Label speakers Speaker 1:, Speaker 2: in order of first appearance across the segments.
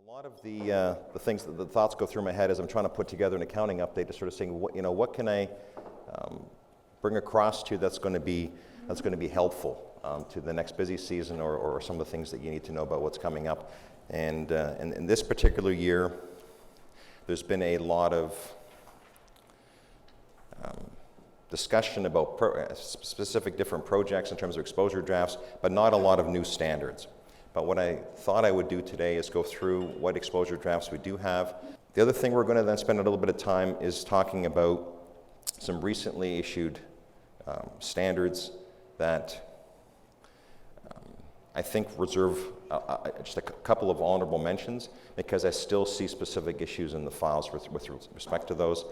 Speaker 1: A lot of the things, the thoughts go through my head as I'm trying to put together an accounting update to sort of saying, what can I bring across to you that's going to be helpful to the next busy season or some of the things that you need to know about what's coming up. And in this particular year, there's been a lot of discussion about specific different projects in terms of exposure drafts, but not a lot of new standards. But what I thought I would do today is go through what exposure drafts we do have. The other thing we're going to then spend a little bit of time is talking about some recently issued standards that I think reserve just a couple of honorable mentions, because I still see specific issues in the files with respect to those.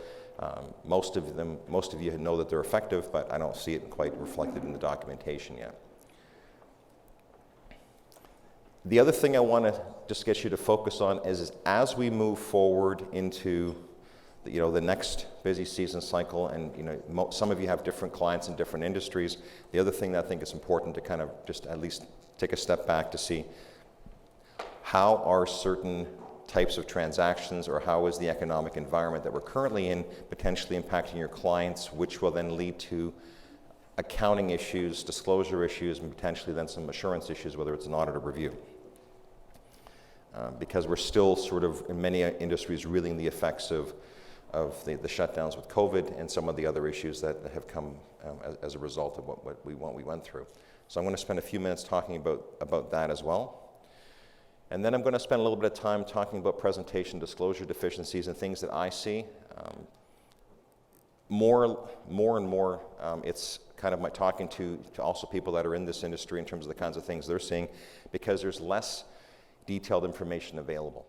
Speaker 1: Most of you know that they're effective, but I don't see it quite reflected in the documentation yet. The other thing I want to just get you to focus on is as we move forward into the next busy season cycle, and some of you have different clients in different industries. The other thing that I think is important to kind of just at least take a step back to see how are certain types of transactions, or how is the economic environment that we're currently in potentially impacting your clients, which will then lead to accounting issues, disclosure issues, and potentially then some assurance issues, whether it's an audit or review. Because we're still sort of, in many industries, reeling the effects of the shutdowns with COVID and some of the other issues that have come as a result of what we went through. So I'm going to spend a few minutes talking about that as well. And then I'm going to spend a little bit of time talking about presentation disclosure deficiencies and things that I see. More and more, it's kind of my talking to also people that are in this industry in terms of the kinds of things they're seeing, because there's less detailed information available.